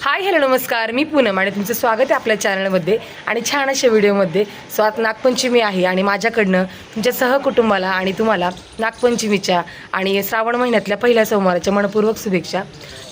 Hi hello नमस्कार, मी पूनम आणि तुमचं स्वागत आहे आपल्या चॅनलमध्ये आणि छान अशा व्हिडिओमध्ये. सो आज नागपंचमी आहे आणि माझ्याकडनं तुमच्या सहकुटुंबाला आणि तुम्हाला नागपंचमीच्या आणि श्रावण महिन्यातल्या पहिल्या सोमवाराच्या मनपूर्वक शुभेच्छा.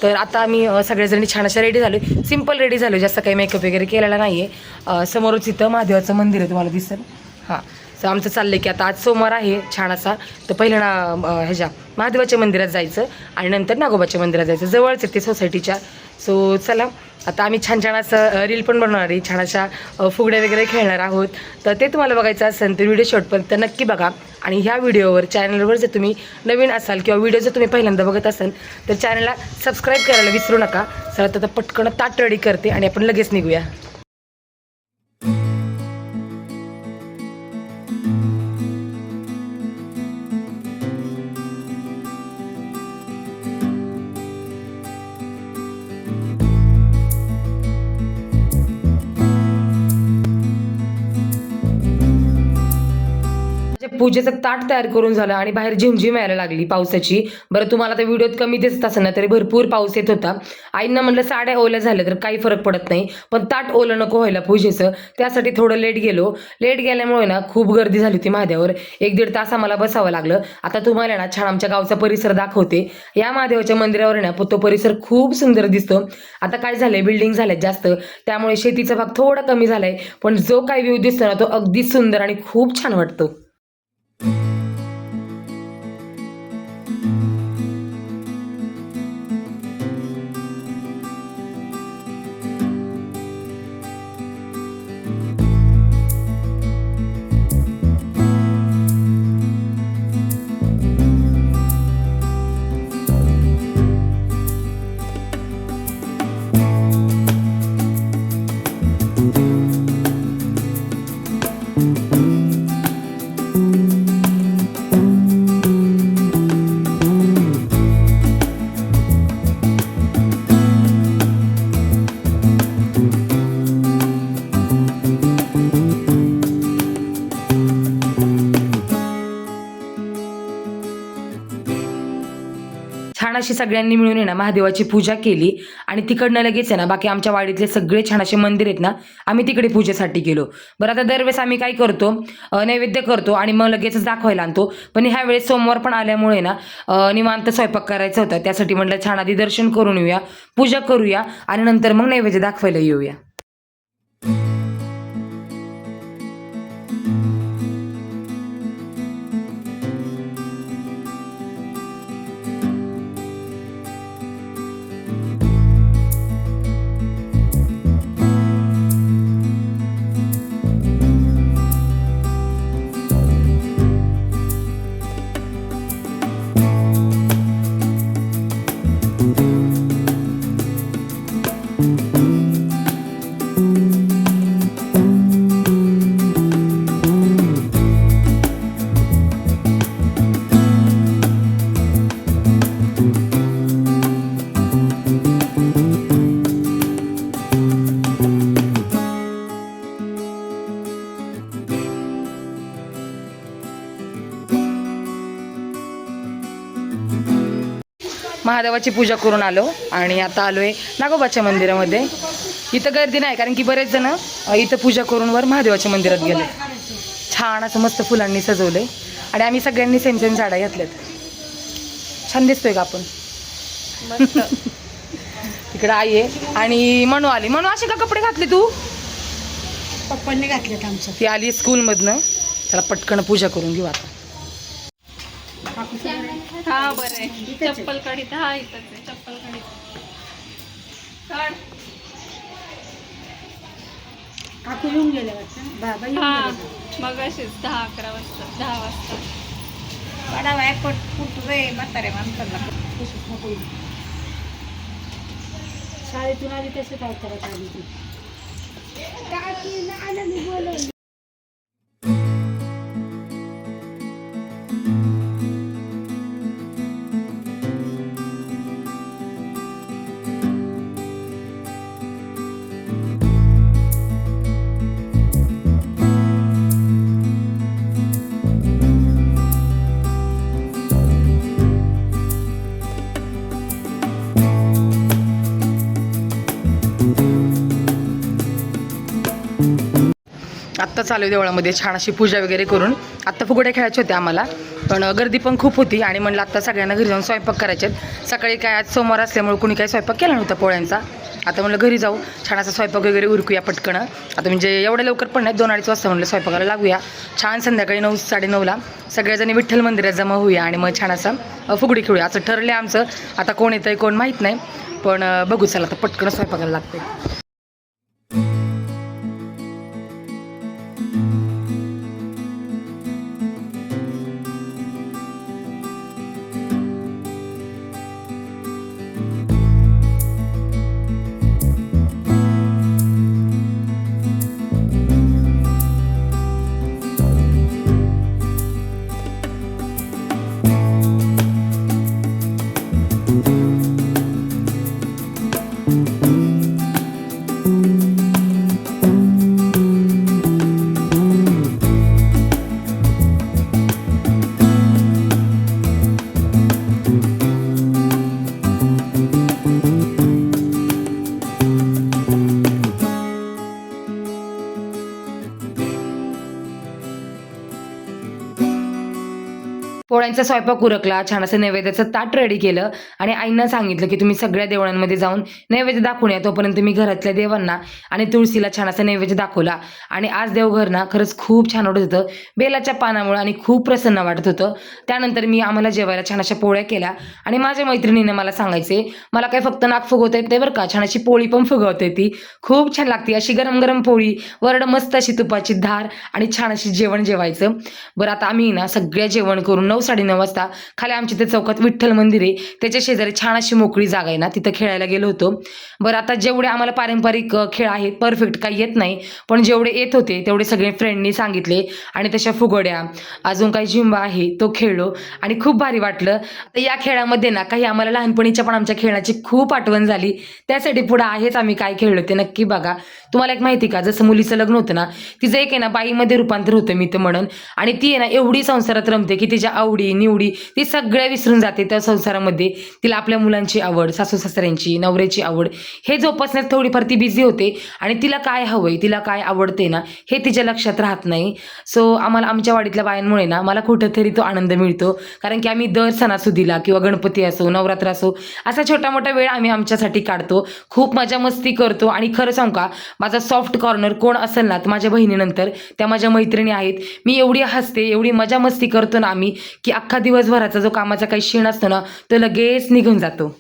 तर आता आम्ही सगळेजणी छान अशा रेडी झालो, सिम्पल रेडी झालो, जास्त काही मेकअप वगैरे केलेला नाही आहे. समोरच इथं महादेवाचं मंदिर आहे, तुम्हाला दिसेल. हां, सो आमचं चाललं की आता आज सोमवार आहे छान असा, तर पहिलं ह्याच्या महादेवाच्या मंदिरात जायचं आणि नंतर नागोबाच्या मंदिरात जायचं, जवळच आहे ते सोसायटीच्या. सो चला आता आम्ही छान छान असं रील पण बनवणार आहे, छान अशा फुगड्या वगैरे खेळणार आहोत. तर ते तुम्हाला बघायचं असेल तर व्हिडिओ शेवटपर्यंत नक्की बघा. आणि ह्या व्हिडिओवर चॅनलवर जर तुम्ही नवीन असाल किंवा व्हिडिओ जर तुम्ही पहिल्यांदा बघत असाल तर चॅनलला सबस्क्राईब करायला विसरू नका. चला आता पटकन ताट रेडी करते आणि आपण लगेच निघूया. पूजेचं ताट तयार करून झालं आणि बाहेर झिमझिम यायला लागली पावसाची. बरं, तुम्हाला तर व्हिडिओत कमी दिसत असेल ना, तरी भरपूर पाऊस येत होता. आईंना म्हणलं साड्या ओल्या झाल्या तर काही फरक पडत नाही, पण ताट ओलं नको व्हायला पूजेचं, त्यासाठी थोडं लेट गेलो. लेट गेल्यामुळे ना खूप गर्दी झाली होती महादेवावर. 1-1.5 तास आम्हाला बसावं लागलं. आता तुम्हाला ना छान आमच्या गावचा परिसर दाखवते. या महादेवाच्या मंदिरावर ना तो परिसर खूप सुंदर दिसतो. आता काय झालंय, बिल्डिंग झाल्यात जास्त, त्यामुळे शेतीचा भाग थोडा कमी झालाय, पण जो काही व्ह्यू दिसतो ना तो अगदी सुंदर आणि खूप छान वाटतो. छान अशी सगळ्यांनी मिळून आहे ना महादेवाची पूजा केली आणि तिकडनं लगेच आहे ना बाकी आमच्या वाडीतले सगळे छान असे मंदिर आहेत ना, आम्ही तिकडे पूजेसाठी गेलो. बरं, आता दरवेळेस आम्ही काय करतो, नैवेद्य करतो आणि मग लगेचच दाखवायला आणतो, पण ह्या वेळेस सोमवार पण आल्यामुळे ना निवांत स्वयंपाक करायचा होता, त्यासाठी म्हटलं छान आधी दर्शन करून येऊया, पूजा करूया आणि नंतर मग नैवेद्य दाखवायला येऊया. महादेवाची पूजा करून आलो आणि आता आलोय नागोबाच्या मंदिरामध्ये. इथं गर्दी नाही, कारण की बरेच जण इथं पूजा करून वर महादेवाच्या मंदिरात गेले. छान असं मस्त फुलांनी सजवलंय आणि आम्ही सगळ्यांनी सेम सेम साड्या घेतल्यात. छान दिसतोय का आपण? तिकडं आई आहे आणि मनू आली. मनू, असे का कपडे घातले तू? पप्पांनी घातलेत आमच्या. ती आली स्कूलमधनं. त्याला पटकन पूजा करून घेऊ आता. हा, बरं आहे. चप्पल काढीत. हा, इथंच आहे चप्पल काढीत. काढ. काकू येऊन गेले वाटतं. बाबा येऊन हा, गेले. मग असेच 10-11 वाजता 10 वाजता. बडा बाय कुठ रे म्हातारे माणसाला. शाळेतून आली तसे काय करत आली ती. आत्ता चालू आहे देवळामध्ये छान अशी पूजा वगैरे करून. आत्ता फुगड्या खेळायच्या होत्या आम्हाला, पण गर्दी पण खूप होती आणि म्हणलं आत्ता सगळ्यांना घरी जाऊन स्वयंपाक करायचे. सकाळी काय आज सोमवार असल्यामुळे कुणी काही स्वयंपाक केला नव्हता पोळ्यांचा. आता म्हणलं घरी जाऊ, छान असा स्वयंपाक वगैरे उरकूया पटकन. आता म्हणजे एवढ्या लवकर पण नाही, 2-2:30 वाजता म्हणलं स्वयंपाकाला लागूया. छान संध्याकाळी 9-9:30ला सगळ्याजणी विठ्ठल मंदिरात जमा होऊया आणि मग छान असं फुगडी खेळूया असं ठरलं आहे आमचं. आता कोण येतं आहे कोण माहीत नाही, पण बघू चला आता पटकन स्वयंपाकाला लागते. पोळ्यांचा स्वयंपाक उरकला, छान असं नैवेद्याचं ताट रेडी केलं आणि आईंना सांगितलं की तुम्ही सगळ्या देवळांमध्ये जाऊन नैवेद्य दाखवून या. तोपर्यंत मी घरातल्या देवांना आणि तुळशीला छान असं नैवेद्य दाखवला. आणि आज देवघर ना खरंच खूप छान वाटत होतं बेलाच्या पानामुळे आणि खूप प्रसन्न वाटत होतं. त्यानंतर आम्हाला जेवायला छान अशा पोळ्या केल्या आणि माझ्या मैत्रिणीने मला सांगायचे मला काय फक्त नाक फुगवता येत नाही बरं का, छान अशी पोळी पण फुगवता येते, खूप छान लागते अशी गरम गरम पोळी, वरड मस्त अशी तुपाची धार आणि छान अशी जेवण जेवायचं. बरं आता आम्ही ना सगळ्या जेवण करून 9-9:30 वाजता खाली आमच्या ते चौकात विठ्ठल मंदिर आहे त्याच्या शेजारी छान अशी मोकळी जागा आहे ना, तिथं खेळायला गेलो होतो. बरं आता जेवढे आम्हाला पारंपरिक खेळ आहेत, परफेक्ट काही येत नाही, पण जेवढे येत होते तेवढे सगळे फ्रेंडनी सांगितले आणि तशा फुगड्या अजून काही झिंबा आहे तो खेळलो आणि खूप भारी वाटलं. तर या खेळामध्ये ना काही आम्हाला लहानपणीच्या पण आमच्या खेळाची खूप आठवण झाली. त्यासाठी पुढे आहेच आम्ही काय खेळलो ते नक्की बघा. तुम्हाला एक माहिती का, जसं मुलीचं लग्न होतं ना, तिचं एक आहे ना बाईमध्ये रूपांतर होतं मी तर म्हणून, आणि ती आहे ना एवढी संसारात रमते की तिच्या आवडी निवडी ती सगळ्या विसरून जाते त्या संसारामध्ये. तिला आपल्या मुलांची आवड, सासू सासऱ्यांची, नवऱ्याची आवड हे जोपासण्यात थोडीफार ती बिझी होते आणि तिला काय हवंय, तिला काय आवडते ना हे तिच्या लक्षात राहत नाही. सो आम्हाला आमच्या वाडीतल्या बायांमुळे ना मला कुठंतरी तो आनंद मिळतो, कारण की आम्ही दर सणासुदीला किंवा गणपती असो नवरात्र असो असा छोटा मोठा वेळ आम्ही आमच्यासाठी काढतो, खूप मजा मस्ती करतो. आणि खरं सांगू का, माझा सॉफ्ट कॉर्नर कोण असेल ना तर माझ्या बहिणीनंतर त्या माझ्या मैत्रिणी आहेत. मी एवढी हसते, एवढी मजा मस्ती करतो ना आम्ही की अख्खा दिवसभराचा जो कामाचा काही क्षीण असतो ना तो लगेच निघून जातो.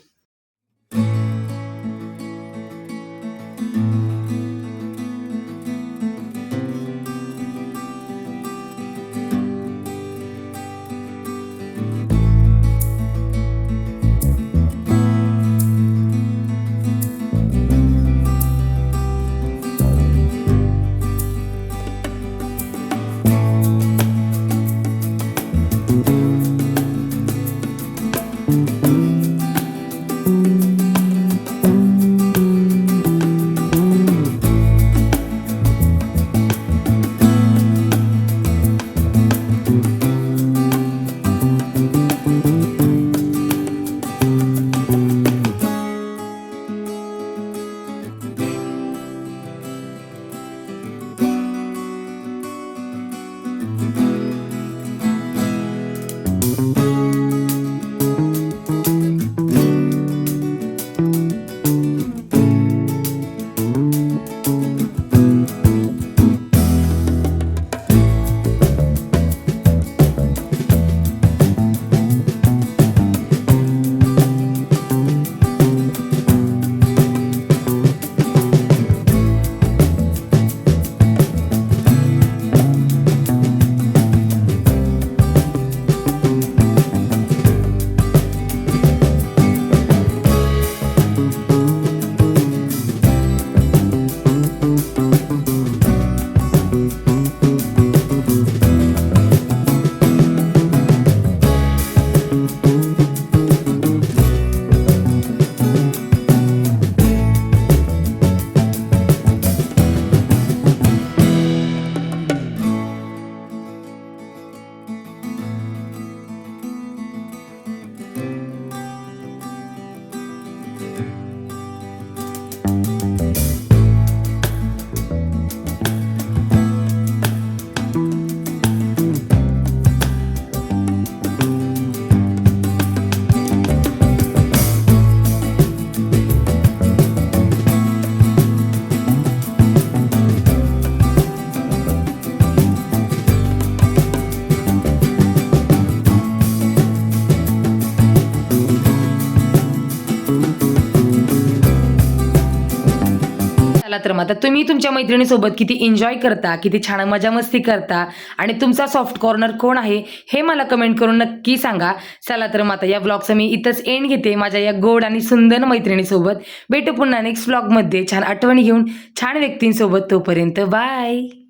चला तर मग आता तुम्ही तुमच्या मैत्रिणीसोबत किती एन्जॉय करता, किती छान मजा मस्ती करता आणि तुमचा सॉफ्ट कॉर्नर कोण आहे हे मला कमेंट करून नक्की सांगा. चला तर मग आता या व्लॉगचं मी इथंच एंड घेते माझ्या या गोड आणि सुंदर मैत्रिणीसोबत. भेटू पुन्हा नेक्स्ट व्लॉगमध्ये छान आठवणी घेऊन छान व्यक्तींसोबत. तोपर्यंत बाय.